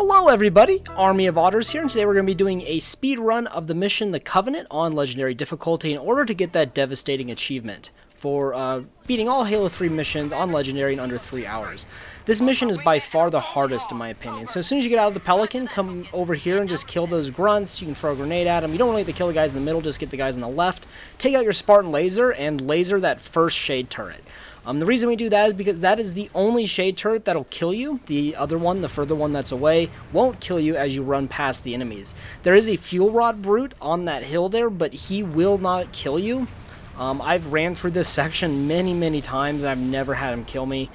Hello everybody, Army of Otters here, and today we're going to be doing a speed run of the mission The Covenant on Legendary difficulty in order to get that devastating achievement for beating all Halo 3 missions on Legendary in under 3 hours. This mission is by far the hardest in my opinion, so as soon as you get out of the Pelican, come over here and just kill those grunts. You can throw a grenade at them. You don't really have to kill the guys in the middle, just get the guys on the left. Take out your Spartan laser and laser that first shade turret. The reason we do that is because that is the only shade turret that'll kill you. The other one, the further one that's away, won't kill you as you run past the enemies. There is a fuel rod brute on that hill there, but he will not kill you. I've ran through this section many times and I've never had him kill me.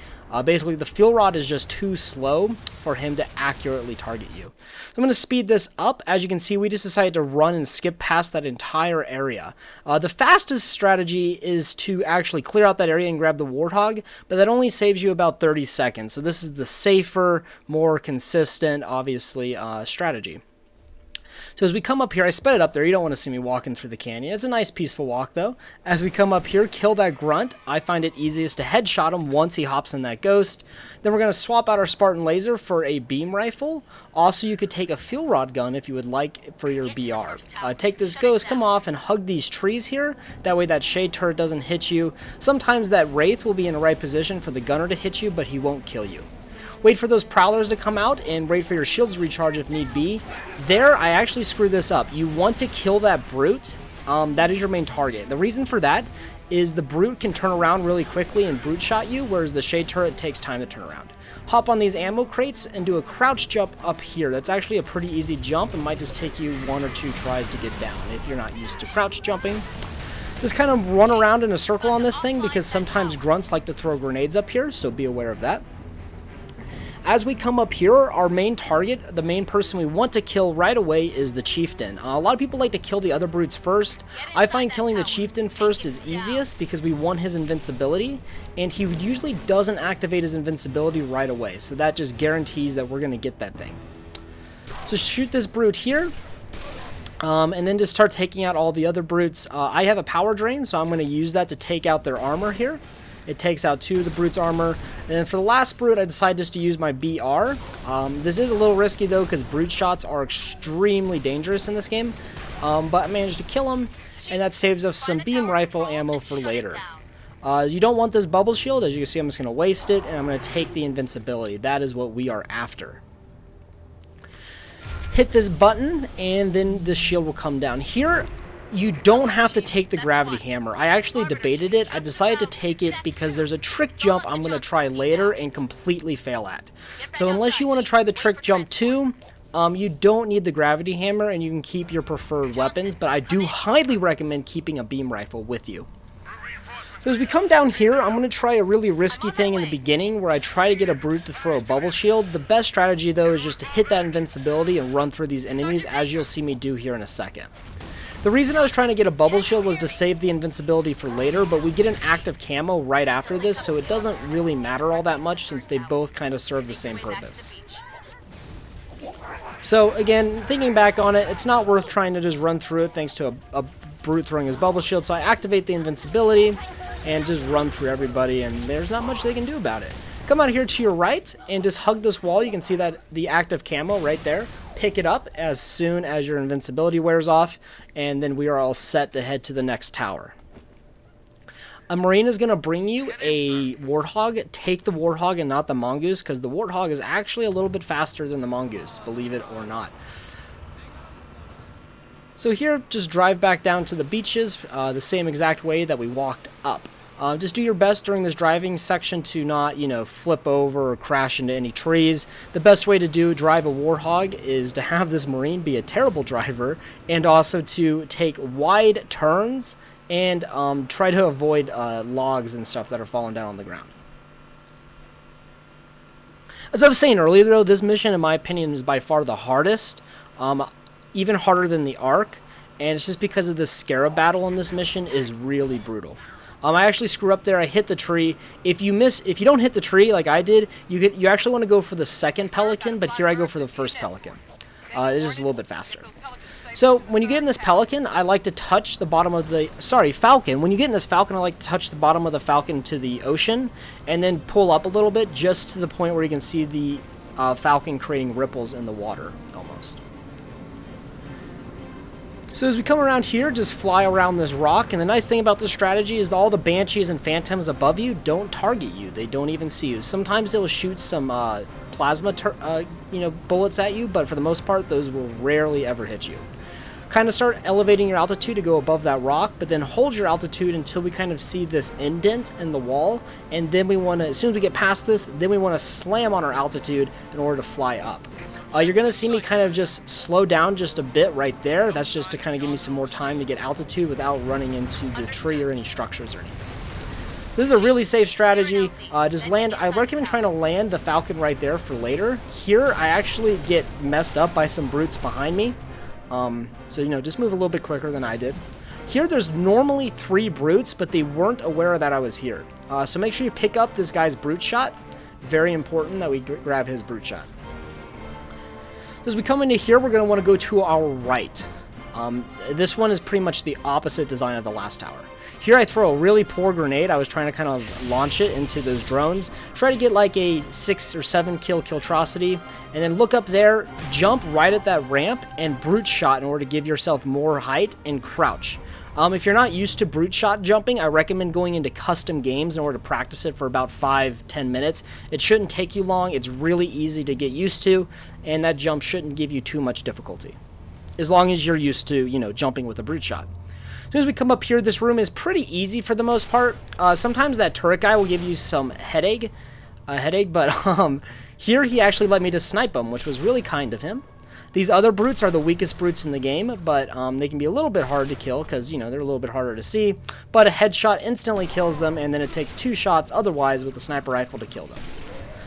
Basically, the fuel rod is just too slow for him to accurately target you. So I'm going to speed this up. As you can see, we just decided to run and skip past that entire area. The fastest strategy is to actually clear out that area and grab the Warthog, but that only saves you about 30 seconds. So this is the safer, more consistent, obviously, strategy. So as we come up here, I sped it up there. You don't want to see me walking through the canyon. It's a nice peaceful walk though. As we come up here, kill that grunt. I find it easiest to headshot him once he hops in that ghost. Then we're going to swap out our Spartan laser for a beam rifle. Also, you could take a fuel rod gun if you would like for your BR. Take this ghost, come off and hug these trees here. That way that shade turret doesn't hit you. Sometimes that wraith will be in the right position for the gunner to hit you, but he won't kill you. Wait for those prowlers to come out and wait for your shields to recharge if need be. There, I actually screwed this up. You want to kill that brute. That is your main target. The reason for that is the brute can turn around really quickly and brute shot you, whereas the shade turret takes time to turn around. Hop on these ammo crates and do a crouch jump up here. That's actually a pretty easy jump and might just take you 1 or 2 tries to get down if you're not used to crouch jumping. Just kind of run around in a circle on this thing because sometimes grunts like to throw grenades up here, so be aware of that. As we come up here, our main target, the main person we want to kill right away is the Chieftain. A lot of people like to kill the other brutes first. I find killing the Chieftain first is easiest because we want his invincibility, and he usually doesn't activate his invincibility right away, so that just guarantees that we're going to get that thing. So shoot this brute here, and then just start taking out all the other brutes. I have a power drain, so I'm going to use that to take out their armor here. It takes out 2 of the brute's armor. And then for the last brute, I decided just to use my BR. This is a little risky though, because brute shots are extremely dangerous in this game. But I managed to kill him, and that saves us some beam rifle ammo for later. You don't want this bubble shield. As you can see, I'm just going to waste it, and I'm going to take the invincibility. That is what we are after. Hit this button, and then the shield will come down. Here, you don't have to take the gravity hammer. I actually debated it. I decided to take it because there's a trick jump I'm going to try later and completely fail at. So unless you want to try the trick jump too, you don't need the gravity hammer and you can keep your preferred weapons, but I do highly recommend keeping a beam rifle with you. So as we come down here, I'm going to try a really risky thing in the beginning where I try to get a brute to throw a bubble shield. The best strategy though is just to hit that invincibility and run through these enemies, as you'll see me do here in a second. The reason I was trying to get a bubble shield was to save the invincibility for later, but we get an active camo right after this, so it doesn't really matter all that much since they both kind of serve the same purpose. So again, thinking back on it, it's not worth trying to just run through it thanks to a brute throwing his bubble shield, so I activate the invincibility and just run through everybody, and there's not much they can do about it. Come out here to your right and just hug this wall. You can see that the active camo right there. Pick it up as soon as your invincibility wears off, and then we are all set to head to the next tower. A Marine is going to bring you a Warthog. Take the Warthog and not the Mongoose, because the Warthog is actually a little bit faster than the Mongoose, believe it or not. So here, just drive back down to the beaches the same exact way that we walked up. Just do your best during this driving section to not, flip over or crash into any trees. The best way to drive a Warthog is to have this Marine be a terrible driver and also to take wide turns and try to avoid logs and stuff that are falling down on the ground. As I was saying earlier though, this mission in my opinion is by far the hardest, even harder than the Ark, and it's just because of the Scarab battle in this mission is really brutal. I actually screw up there. I hit the tree. If you don't hit the tree like I did, you actually want to go for the second Pelican, but here I go for the first Pelican. It's just a little bit faster. So when you get in this Pelican, I like to touch the bottom of the Falcon. When you get in this Falcon, I like to touch the bottom of the Falcon to the ocean and then pull up a little bit just to the point where you can see the falcon creating ripples in the water, almost. So as we come around here, just fly around this rock, and the nice thing about this strategy is all the banshees and phantoms above you don't target you. They don't even see you. Sometimes they'll shoot some plasma bullets at you, but for the most part, those will rarely ever hit you. Kind of start elevating your altitude to go above that rock, but then hold your altitude until we kind of see this indent in the wall, and then we want to, as soon as we get past this, then we want to slam on our altitude in order to fly up. You're going to see me kind of just slow down just a bit right there. That's just to kind of give me some more time to get altitude without running into the tree or any structures or anything. So this is a really safe strategy. Just land. I recommend trying to land the falcon right there for later. Here, I actually get messed up by some brutes behind me. So, just move a little bit quicker than I did. Here, there's normally 3 brutes, but they weren't aware that I was here. So make sure you pick up this guy's brute shot. Very important that we grab his brute shot. As we come into here, we're going to want to go to our right. This one is pretty much the opposite design of the last tower. Here I throw a really poor grenade. I was trying to kind of launch it into those drones. Try to get like a 6 or 7 kill Killtrocity. And then look up there, jump right at that ramp, and brute shot in order to give yourself more height and crouch. If you're not used to brute shot jumping, I recommend going into custom games in order to practice it for about 5-10 minutes. It shouldn't take you long. It's really easy to get used to, and that jump shouldn't give you too much difficulty, as long as you're used to, jumping with a brute shot. As soon as we come up here, this room is pretty easy for the most part. Sometimes that turret guy will give you some headache, but here he actually let me just snipe him, which was really kind of him. These other brutes are the weakest brutes in the game, but they can be a little bit hard to kill because, they're a little bit harder to see. But a headshot instantly kills them, and then it takes 2 shots otherwise with the sniper rifle to kill them.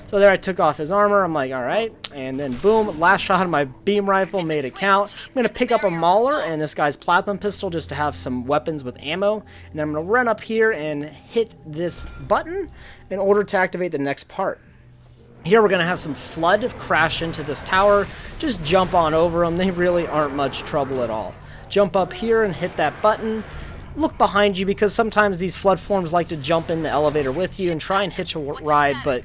So there I took off his armor. I'm like, all right. And then boom, last shot of my beam rifle made it count. I'm going to pick up a Mauler and this guy's platinum pistol just to have some weapons with ammo. And then I'm going to run up here and hit this button in order to activate the next part. Here we're going to have some flood crash into this tower. Just jump on over them. They really aren't much trouble at all. Jump up here and hit that button. Look behind you because sometimes these flood forms like to jump in the elevator with you and try and hitch a ride, but,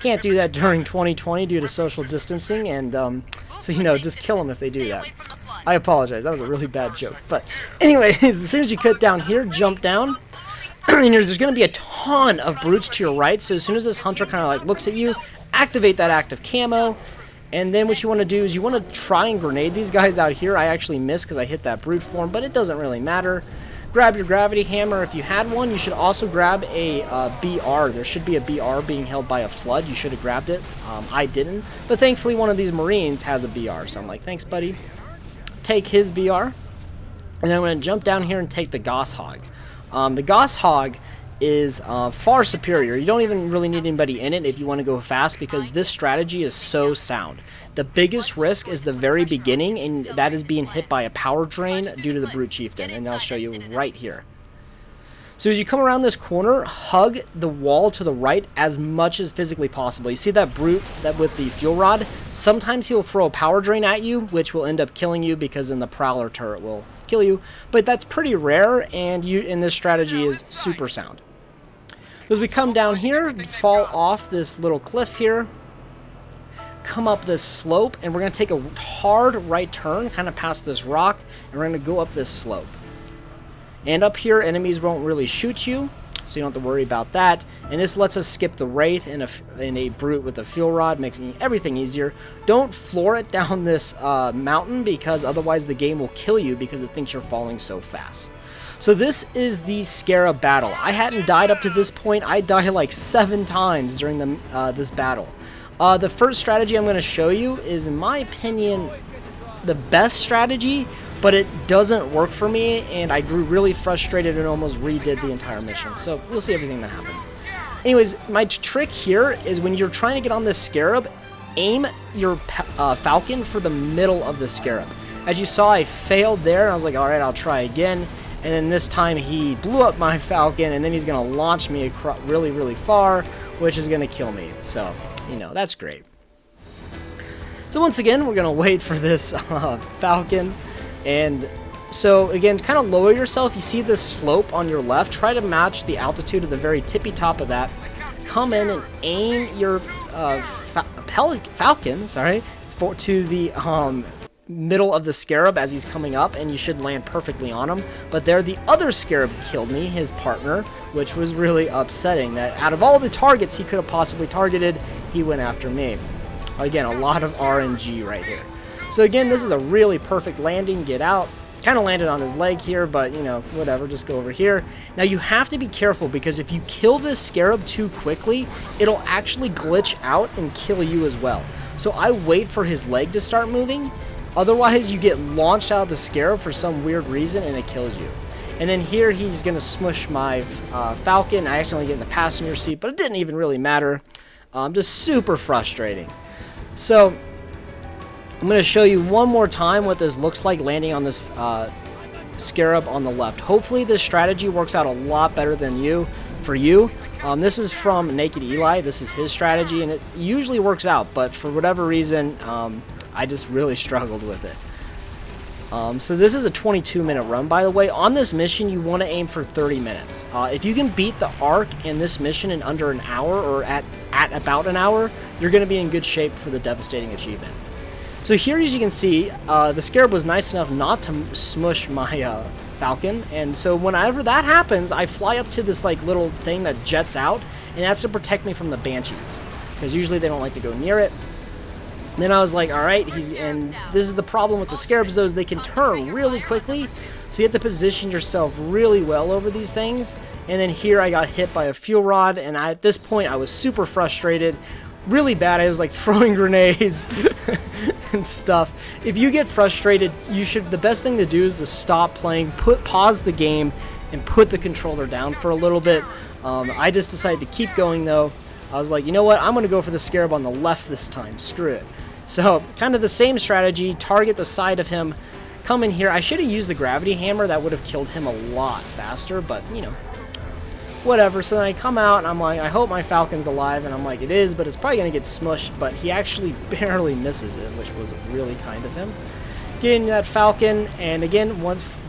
can't do that during 2020 due to social distancing, and, so, just kill them if they do that. I apologize. That was a really bad joke. But anyways, as soon as you cut down here, jump down. And there's going to be a ton of brutes to your right, so as soon as this hunter kind of looks at you, activate that active camo, and then what you want to do is you want to try and grenade these guys out here. I actually missed because I hit that brute form, but it doesn't really matter. Grab your gravity hammer. If you had one, you should also grab a BR. There should be a BR being held by a flood. You should have grabbed it. I didn't, but thankfully one of these Marines has a BR, so I'm like, thanks, buddy. Take his BR, and then I'm going to jump down here and take the Gosshog. The Gosshog is far superior. You don't even really need anybody in it if you want to go fast because this strategy is so sound. The biggest risk is the very beginning, and that is being hit by a power drain due to the Brute Chieftain, and I'll show you right here. So as you come around this corner, hug the wall to the right as much as physically possible. You see that brute that with the fuel rod? Sometimes he'll throw a power drain at you, which will end up killing you because then the Prowler turret will kill you. But that's pretty rare, and this strategy is super sound. As we come down here, fall off this little cliff here, come up this slope, and we're going to take a hard right turn, kind of past this rock, and we're going to go up this slope. And up here, enemies won't really shoot you, so you don't have to worry about that. And this lets us skip the Wraith in a brute with a fuel rod, making everything easier. Don't floor it down this mountain, because otherwise the game will kill you because it thinks you're falling so fast. So this is the Scarab battle. I hadn't died up to this point. I died like 7 times during this battle. The first strategy I'm going to show you is, in my opinion, the best strategy, but it doesn't work for me, and I grew really frustrated and almost redid the entire mission. So you'll see everything that happens. Anyways, my trick here is when you're trying to get on this Scarab, aim your Falcon for the middle of the Scarab. As you saw, I failed there, and I was like, alright, I'll try again. And then this time he blew up my Falcon, and then he's going to launch me really, really far, which is going to kill me. So, that's great. So once again, we're going to wait for this Falcon. And so, again, kind of lower yourself. You see this slope on your left. Try to match the altitude of the very tippy top of that. Come in and aim your Falcon, sorry, to the middle of the Scarab as he's coming up, and you should land perfectly on him. But there, the other Scarab killed me, his partner, which was really upsetting. That out of all the targets he could have possibly targeted, he went after me. Again, a lot of RNG right here. So again, this is a really perfect landing. Get out. Kind of landed on his leg here, but you know, whatever, just go over here. Now you have to be careful, because if you kill this Scarab too quickly, it'll actually glitch out and kill you as well. So I wait for his leg to start moving, otherwise you get launched out of the Scarab for some weird reason and it kills you. And then here he's going to smush my Falcon. I accidentally get in the passenger seat, but it didn't even really matter. Just super frustrating. So I'm going to show you one more time what this looks like landing on this Scarab on the left. Hopefully this strategy works out a lot better than for you. This is from Naked Eli. This is his strategy, and it usually works out, but for whatever reason, I just really struggled with it. So this is a 22-minute run, by the way. On this mission, you want to aim for 30 minutes. If you can beat the arc in this mission in under an hour, or at about an hour, you're going to be in good shape for the devastating achievement. So here, as you can see, the Scarab was nice enough not to smush my Falcon, and so whenever that happens, I fly up to this like little thing that jets out, and that's to protect me from the Banshees, because usually they don't like to go near it. And then I was like, alright, and this is the problem with the Scarabs, though, is they can turn really quickly, so you have to position yourself really well over these things. And then here I got hit by a fuel rod, and at this point I was super frustrated, really bad. I was like throwing grenades and stuff. If you get frustrated, the best thing to do is to stop playing, pause the game, and put the controller down for a little bit. I just decided to keep going though. I was like, you know what, I'm going to go for the Scarab on the left this time, screw it. So, kind of the same strategy, target the side of him, come in here. I should have used the gravity hammer, that would have killed him a lot faster, but, you know, whatever. So then I come out, and I'm like, I hope my Falcon's alive, and I'm like, it is, but it's probably going to get smushed, but he actually barely misses it, which was really kind of him. Get in that Falcon, and again,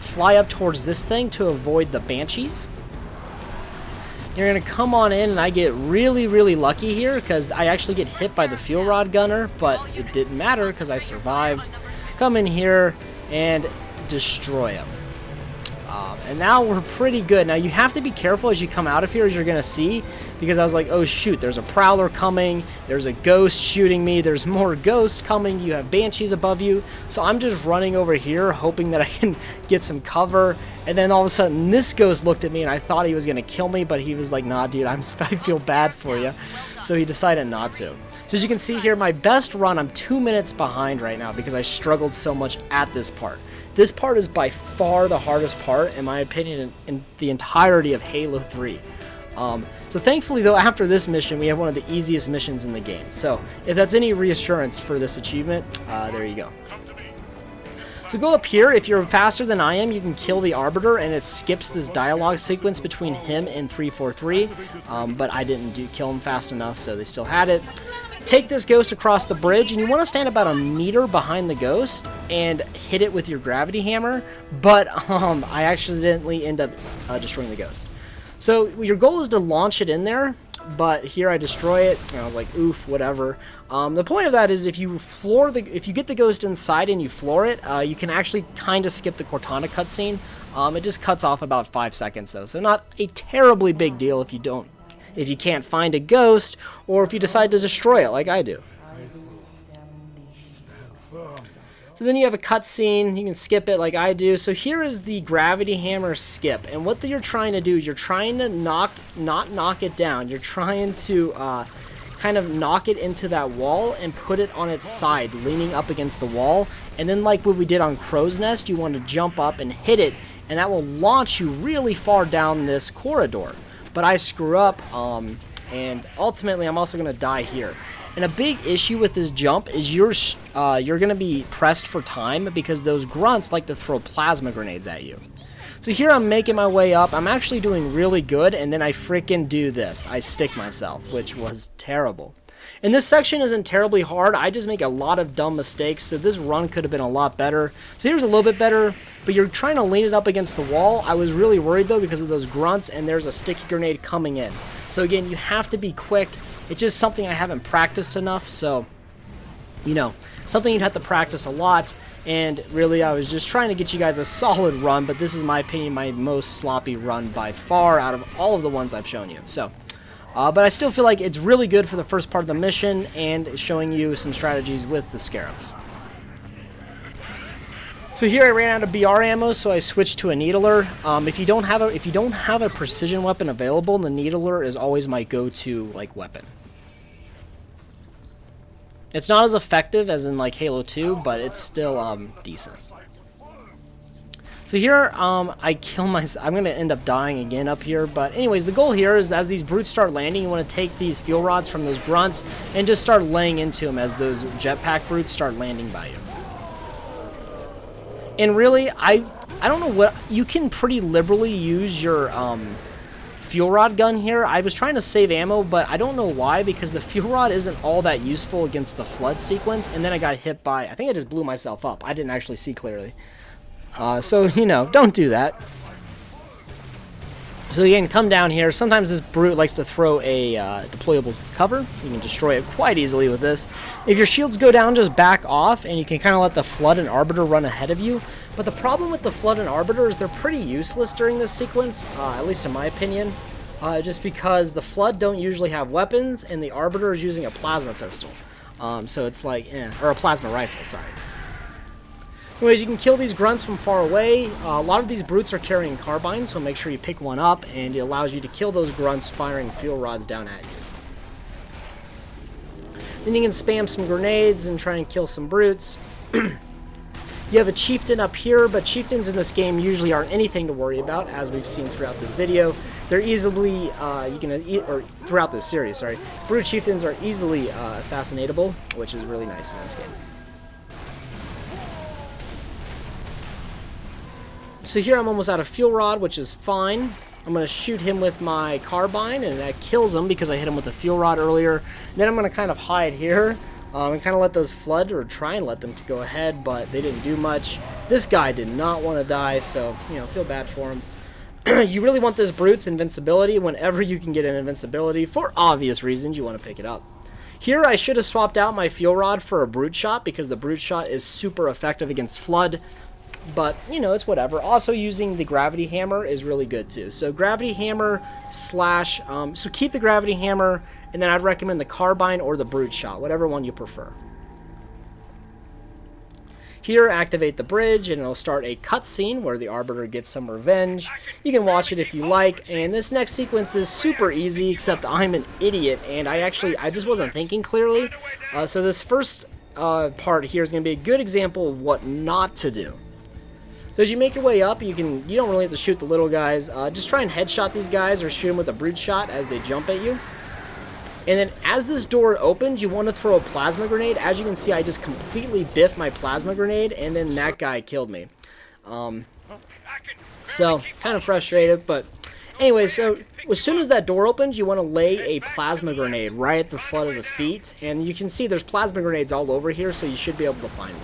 fly up towards this thing to avoid the Banshees. You're going to come on in, and I get really, really lucky here, because I actually get hit by the fuel rod gunner, but it didn't matter, because I survived. Come in here, and destroy him. And now we're pretty good. Now you have to be careful as you come out of here, as you're going to see, because I was like, oh shoot, there's a Prowler coming, there's a Ghost shooting me, there's more Ghost coming, you have Banshees above you. So I'm just running over here, hoping that I can get some cover. And then all of a sudden, this Ghost looked at me, and I thought he was going to kill me, but he was like, nah, dude, I feel bad for you. So he decided not to. So as you can see here, my best run, I'm 2 minutes behind right now, because I struggled so much at this part. This part is by far the hardest part, in my opinion, in the entirety of Halo 3. So thankfully, though, after this mission, we have one of the easiest missions in the game. So if that's any reassurance for this achievement, there you go. So go up here. If you're faster than I am, you can kill the Arbiter, and it skips this dialogue sequence between him and 343. But I didn't kill him fast enough, so they still had it. Take this Ghost across the bridge, and you want to stand about a meter behind the Ghost and hit it with your gravity hammer, but I accidentally end up destroying the Ghost. So your goal is to launch it in there, but here I destroy it, and I was like, oof, whatever. The point of that is if you get the Ghost inside and you floor it, you can actually kind of skip the Cortana cutscene. It just cuts off about 5 seconds though, so not a terribly big deal if you can't find a Ghost, or if you decide to destroy it like I do. So then you have a cutscene, you can skip it like I do. So here is the gravity hammer skip, and what you're trying to do is you're trying to not knock it down, you're trying to kind of knock it into that wall and put it on its side, leaning up against the wall, and then like what we did on Crow's Nest, you want to jump up and hit it, and that will launch you really far down this corridor. But I screw up, and ultimately I'm also going to die here. And a big issue with this jump is you're going to be pressed for time, because those grunts like to throw plasma grenades at you. So here I'm making my way up. I'm actually doing really good, and then I freaking do this. I stick myself, which was terrible. And this section isn't terribly hard. I just make a lot of dumb mistakes, so this run could have been a lot better. So here's a little bit better, but you're trying to lean it up against the wall. I was really worried, though, because of those grunts, and there's a sticky grenade coming in. So again, you have to be quick. It's just something I haven't practiced enough, so you know, something you'd have to practice a lot. And really, I was just trying to get you guys a solid run, but this is, my opinion, my most sloppy run by far out of all of the ones I've shown you. So, but I still feel like it's really good for the first part of the mission and showing you some strategies with the scarabs. So here I ran out of BR ammo, so I switched to a needler. If you don't have a precision weapon available, the needler is always my go-to like weapon. It's not as effective as in like Halo 2, but it's still decent. So here I kill myself. I'm gonna end up dying again up here, but anyways, the goal here is as these brutes start landing, you want to take these fuel rods from those grunts and just start laying into them as those jetpack brutes start landing by you. And really, I don't know what, you can pretty liberally use your fuel rod gun here. I was trying to save ammo, but I don't know why, because the fuel rod isn't all that useful against the flood sequence, and then I got hit by, I think I just blew myself up. I didn't actually see clearly. So, you know, don't do that. So again, come down here. Sometimes this brute likes to throw a deployable cover. You can destroy it quite easily with this. If your shields go down, just back off, and you can kind of let the Flood and Arbiter run ahead of you. But the problem with the Flood and Arbiter is they're pretty useless during this sequence, at least in my opinion. Just because the Flood don't usually have weapons, and the Arbiter is using a plasma pistol. So it's like, or a plasma rifle, sorry. Anyways, you can kill these grunts from far away. A lot of these brutes are carrying carbines, so make sure you pick one up, and it allows you to kill those grunts firing fuel rods down at you. Then you can spam some grenades and try and kill some brutes. You have a chieftain up here, but chieftains in this game usually aren't anything to worry about, as we've seen throughout this video. They're easily, or throughout this series, sorry. Brute chieftains are easily assassinatable, which is really nice in this game. So here I'm almost out of fuel rod, which is fine. I'm going to shoot him with my carbine, and that kills him because I hit him with a fuel rod earlier. And then I'm going to kind of hide here and kind of let those flood, or try and let them to go ahead, but they didn't do much. This guy did not want to die, so, you know, feel bad for him. You really want this brute's invincibility. Whenever you can get an invincibility, for obvious reasons, you want to pick it up. Here I should have swapped out my fuel rod for a brute shot, because the brute shot is super effective against flood. But, you know, it's whatever. Also, using the gravity hammer is really good, too. So, gravity hammer slash... so, keep the gravity hammer, and then I'd recommend the carbine or the brute shot, whatever one you prefer. Here, activate the bridge, and it'll start a cutscene where the Arbiter gets some revenge. You can watch it if you like, and this next sequence is super easy, except I'm an idiot, and I just wasn't thinking clearly. So, this first part here is going to be a good example of what not to do. So as you make your way up, you don't really have to shoot the little guys. Just try and headshot these guys or shoot them with a brute shot as they jump at you. And then as this door opens, you want to throw a plasma grenade. As you can see, I just completely biffed my plasma grenade, and then that guy killed me. So kind of frustrated, but anyway, so as soon as that door opens, you want to lay a plasma grenade right at the foot of the feet. And you can see there's plasma grenades all over here, so you should be able to find them.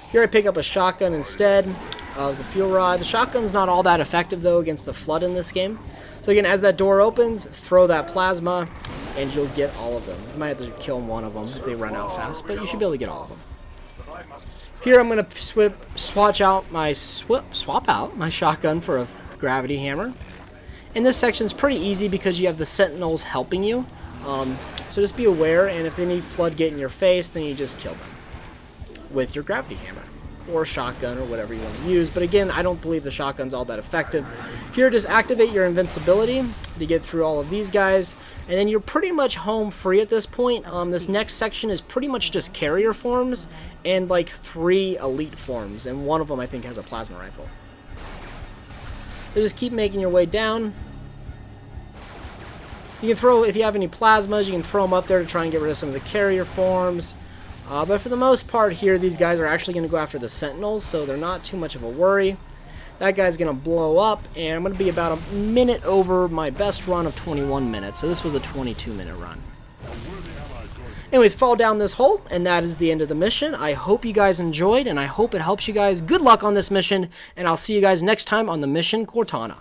Here I pick up a shotgun instead of the fuel rod. The shotgun's not all that effective, though, against the flood in this game. So again, as that door opens, throw that plasma, and you'll get all of them. You might have to kill one of them if they run out fast, but you should be able to get all of them. Here I'm going to swap out my shotgun for a gravity hammer. And this section's pretty easy because you have the sentinels helping you. So just be aware, and if they need floodgate in your face, then you just kill them with your gravity hammer or shotgun or whatever you want to use. But again, I don't believe the shotgun's all that effective. Here, just activate your invincibility to get through all of these guys, and then you're pretty much home free at this point. This next section is pretty much just carrier forms and like 3 elite forms, and one of them I think has a plasma rifle. So just keep making your way down. You can throw, if you have any plasmas, you can throw them up there to try and get rid of some of the carrier forms. But for the most part here, these guys are actually going to go after the sentinels, so they're not too much of a worry. That guy's going to blow up, and I'm going to be about a minute over my best run of 21 minutes. So this was a 22-minute run. Anyways, fall down this hole, and that is the end of the mission. I hope you guys enjoyed, and I hope it helps you guys. Good luck on this mission, and I'll see you guys next time on the mission Cortana.